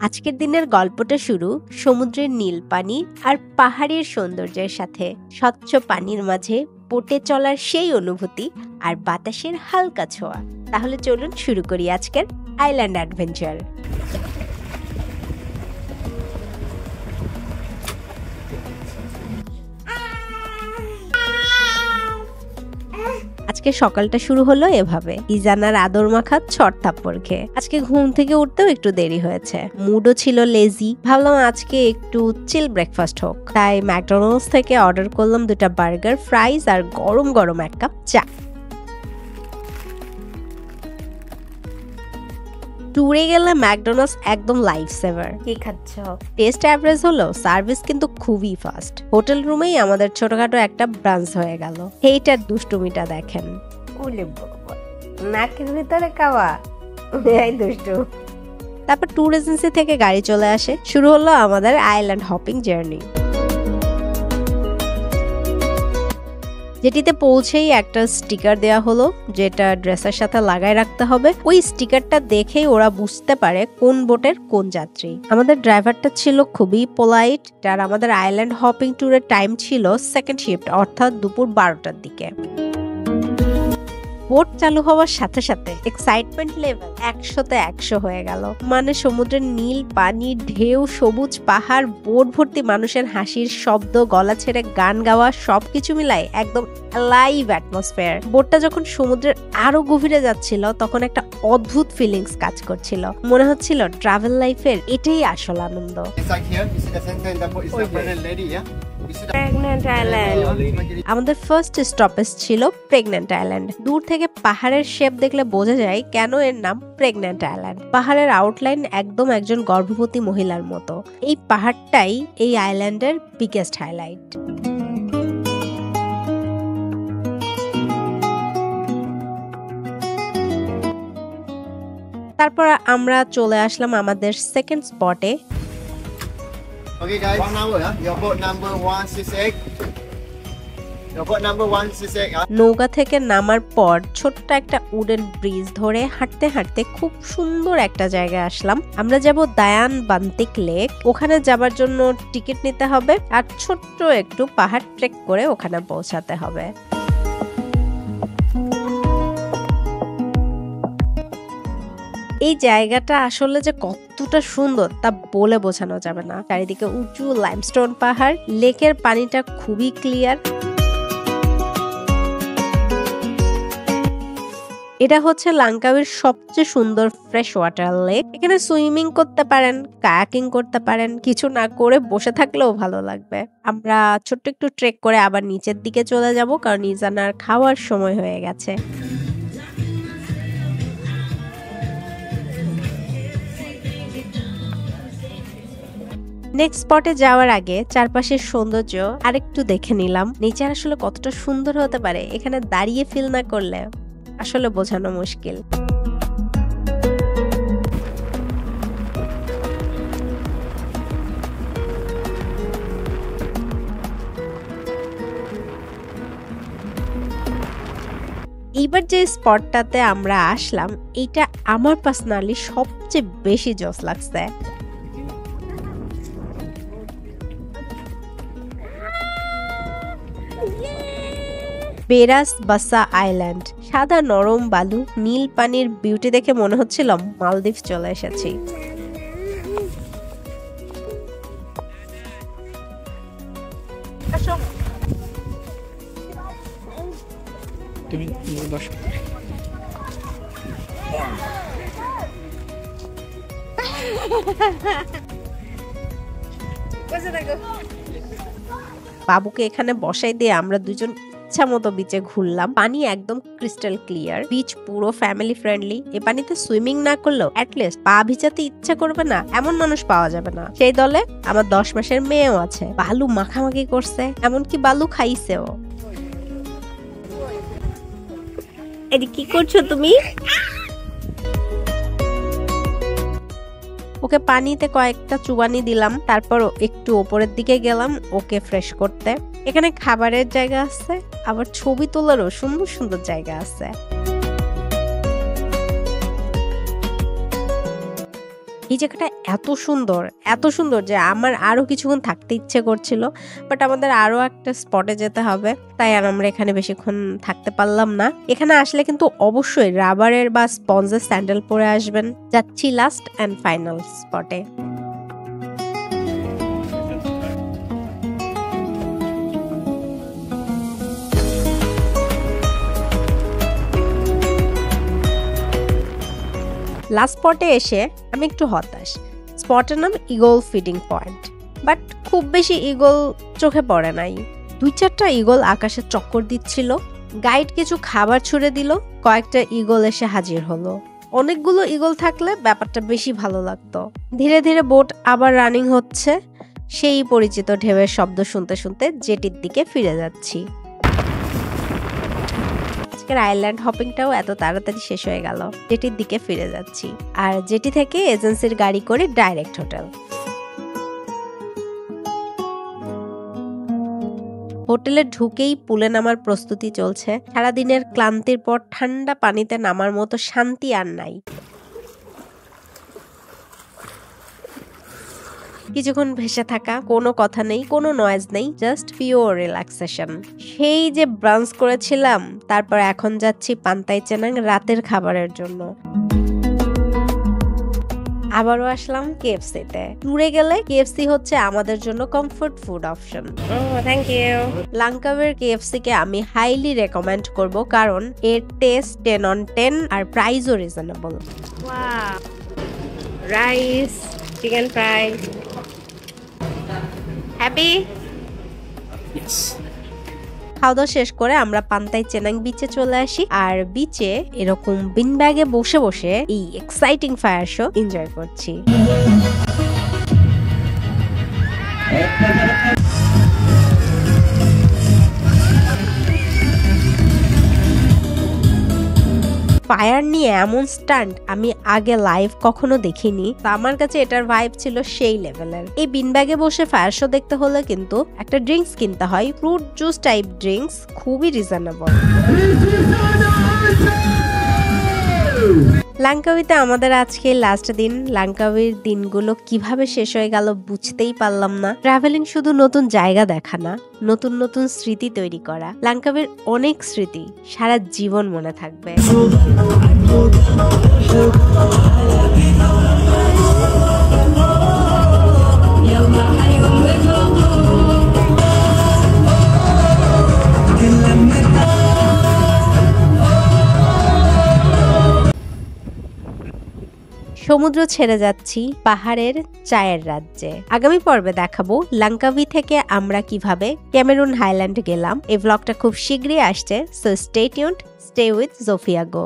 আজকের দিনের গল্পটা শুরু সমুদ্রের নীল পানি আর পাহাড়ের সৌন্দর্যের সাথে। স্বচ্ছ পানির মাঝে বোটে চলার সেই অনুভূতি আর বাতাসের হালকা ছোঁয়া। তাহলে চলুন শুরু করি আজকের আইল্যান্ড অ্যাডভেঞ্চার। আজকে সকালটা শুরু হলো এভাবে, ইজানার আদর মাখা ছট থাপ্পড় খেয়ে। আজকে ঘুম থেকে উঠতেও একটু দেরি হয়েছে, মুডও ছিল লেজি। ভাবলাম আজকে একটু চিল ব্রেকফাস্ট হোক, তাই ম্যাকডোনাল্ডস থেকে অর্ডার করলাম 2টা বার্গার, ফ্রাইজ আর গরম গরম 1 কাপ চা। ট্যুরে গেলে ম্যাকডোনাল্ডস একদম লাইফ সেভার। কি খাচ্ছ? টেস্ট অ্যাভারেজ হলো, সার্ভিস কিন্তু খুবই ফাস্ট। হোটেল রুমেই আমাদের ছোটখাটো একটা ব্রাঞ্চ হয়ে গেল। এইটার দুষ্টুমিটা দেখেন, নাকের ভিতরে কাওয়া দুষ্টু। তারপর ট্যুর এজেন্সি থেকে গাড়ি চলে আসে, শুরু হলো আমাদের আইল্যান্ড হপিং জার্নি। যেটিতে পৌঁছেই একটা স্টিকার দেয়া হলো, যেটা ড্রেসের সাথে লাগায় রাখতে হবে। ওই স্টিকারটা দেখেই ওরা বুঝতে পারে কোন বোটের কোন যাত্রী। আমাদের ড্রাইভারটা ছিল খুবই পোলাইট। আর আমাদের আইল্যান্ড হপিং ট্যুরের টাইম ছিল সেকেন্ড শিফট, অর্থাৎ দুপুর 12টার দিকে। বোট চালু হওয়ার সাথে সাথে এক্সাইটমেন্ট লেভেল 100তে 100 হয়ে গেল। মানে সমুদ্রের নীল পানি, ঢেউ, সবুজ পাহাড়, বোট ভর্তি মানুষের হাসির শব্দ, গলা ছেড়ে গান গাওয়া, সবকিছু মিলাই একদম লাইভ অ্যাটমসফিয়ার। বোটটা যখন সমুদ্রের আরো গভীরে যাচ্ছিল তখন একটা অদ্ভুত ফিলিংস কাজ করছিল। মনে হচ্ছিল ট্রাভেল লাইফের এটাই আসল আনন্দ। আমাদের ফার্স্ট স্টপেজ ছিল প্রেগন্যান্ট আইল্যান্ড। দূর থেকে পাহাড়ের শেপ দেখলে বোঝা যায় কেন এর নাম প্রেগন্যান্ট আইল্যান্ড। পাহাড়ের আউটলাইন একদম একজন গর্ভবতী মহিলার মতো। এই পাহাড়টাই এই আইল্যান্ডের বিগেস্ট হাইলাইট। তারপর আমরা চলে আসলাম আমাদের সেকেন্ড স্পটে। Okay guys, 1 hour, your boat number 168. Your boat number 168. নৌকা থেকে নামার পর ছোট্ট একটা উডেন ব্রিজ ধরে হাঁটতে হাঁটতে খুব সুন্দর একটা জায়গায় আসলাম। আমরা যাব দায়ান বান্তিক লেক। ওখানে যাবার জন্য টিকিট নিতে হবে আর ছোট্ট একটু পাহাড় ট্রেক করে ওখানে পৌঁছাতে হবে। এই জায়গাটা আসলে যে কতটা সুন্দর তা বলে বোঝানো যাবে না। চারিদিকে উঁচু লাইমস্টোন পাহাড়, লেকের পানিটা খুবই ক্লিয়ার। এটা হচ্ছে লাঙ্কাউইর সবচেয়ে সুন্দর ফ্রেশ ওয়াটার লেক। এখানে সুইমিং করতে পারেন, কায়াকিং করতে পারেন, কিছু না করে বসে থাকলেও ভালো লাগবে। আমরা ছোট্ট একটু ট্রেক করে আবার নিচের দিকে চলে যাব, কারণ ইজানার খাওয়ার সময় হয়ে গেছে। নেক্সট স্পটে যাওয়ার আগে চারপাশের সৌন্দর্য আরেকটু দেখে নিলাম। নেচার আসলে কতটা সুন্দর হতে পারে এখানে দাঁড়িয়ে ফিল না করলে আসলে বোঝানো মুশকিল। এইবার যে স্পটটাতে আমরা আসলাম, এটা আমার পার্সোনালি সবচেয়ে বেশি জোস লাগছে। বেরাস বাসা আইল্যান্ড। সাদা নরম বালু, নীল পানির বিউটি দেখে মনে হচ্ছিল মালদ্বীপ চলে এসেছি। বাবুকে এখানে বসাই দিয়ে আমরা দুজন ইচ্ছা মতো বিচে ঘুরলাম। পানি একদম ক্রিস্টাল ক্লিয়ার, বিচ পুরো ফ্যামিলি ফ্রেন্ডলি। এই পানিতে সুইমিং না করলেও অ্যাটলিস্ট পা ভিজাতে ইচ্ছা করবে না এমন মানুষ পাওয়া যাবে না। সেই দলে আমার 10 মাসের মেয়েও আছে। বালু মাখামাখি করছে, এমনকি বালু খাইছেও। এদি কি করছো তুমি? ওকে পানিতে কয়েকটা চুবানি দিলাম, তারপর একটু ওপরের দিকে গেলাম ওকে ফ্রেশ করতে। এখানে খাবারের জায়গা আছে, আবার ছবি তোলারও সুন্দর সুন্দর জায়গা আছে। এই জায়গাটা এত সুন্দর যে আমার আরো কিছুক্ষণ থাকতে ইচ্ছে করছিল, বাট আমাদের আরো একটা স্পটে যেতে হবে, তাই আর আমরা এখানে বেশিক্ষণ থাকতে পারলাম না। এখানে আসলে কিন্তু অবশ্যই রাবারের বা স্পঞ্জের স্যান্ডেল পরে আসবেন। যাচ্ছি লাস্ট অ্যান্ড ফাইনাল স্পটে। লাস্ট স্পটে এসে আমি একটু হতাশ। স্পটের নাম ইগল ফিডিং পয়েন্ট, বাট খুব বেশি ইগল চোখে পড়ে নাই। 2-4টা ইগল আকাশে চক্কর দিচ্ছিল। গাইড কিছু খাবার ছুড়ে দিল, কয়েকটা ইগল এসে হাজির হলো। অনেকগুলো ইগল থাকলে ব্যাপারটা বেশি ভালো লাগতো। ধীরে ধীরে বোট আবার রানিং হচ্ছে। সেই পরিচিত ঢেউয়ের শব্দ শুনতে শুনতে জেটির দিকে ফিরে যাচ্ছি। আইল্যান্ড হপিংটাও এত তাড়াতাড়ি শেষ হয়ে গেল। জেটির দিকে ফিরে যাচ্ছি, আর জেটি থেকে এজেন্সির গাড়ি করে ডাইরেক্ট হোটেল। হোটেলে ঢুকেই পুলে নামার প্রস্তুতি চলছে। সারাদিনের ক্লান্তির পর ঠান্ডা পানিতে নামার মতো শান্তি আর নাই। কিছুক্ষণ ভেসে থাকা, কোনো কথা নেই, কোনো নয়েজ নেই, জাস্ট পিওর রিল্যাক্সেশন। সেই যে ব্রাঞ্চ করেছিলাম, তারপর এখন যাচ্ছি পান্তাই চেনাং রাতের খাবারের জন্য। আবারও আসলাম কেএফসিতে। ট্যুরে গেলে কেএফসি হচ্ছে আমাদের জন্য comfort food option. Thank you. লাঙ্কাওয়ের কেএফসি কে আমি হাইলি রেকমেন্ড করব, কারণ এর টেস্ট 10 on 10 আর প্রাইসও reasonable. Wow, rice, chicken fry. Happy? Yes. খাওয়া দাওয়া শেষ করে আমরা পান্তাই চেনাং বিচে চলে আসি, আর বিচে এরকম বিন ব্যাগে বসে বসে এই এক্সাইটিং ফায়ার শো এনজয় করছি। ফায়ার নিয়ে এমন স্টান্ট আমি আগে লাইভ কখনো দেখিনি। তো আমার কাছে এটার ভাইব ছিল সেই লেভেলের। এই বিন ব্যাগে বসে ফায়ার শো দেখতে হলে কিন্তু একটা ড্রিঙ্কস কিনতে হয়, ফ্রুট জুস টাইপ ড্রিঙ্কস, খুবই রিজনেবল। লাঙ্কাউইতে আমাদের আজকে লাস্ট দিন। লাঙ্কাউইর দিনগুলো কিভাবে শেষ হয়ে গেল বুঝতেই পারলাম না। ট্রাভেলিং শুধু নতুন জায়গা দেখা না, নতুন নতুন স্মৃতি তৈরি করা। লাঙ্কাউইর অনেক স্মৃতি সারা জীবন মনে থাকবে। সমুদ্র ছেড়ে যাচ্ছি পাহাড়ের চায়ের রাজ্যে। আগামী পর্বে দেখাবো লাঙ্কাউই থেকে আমরা কিভাবে ক্যামেরুন হাইল্যান্ড গেলাম। এই ব্লগটা খুব শীঘ্রই আসছে, so stay tuned, stay with Zofia go.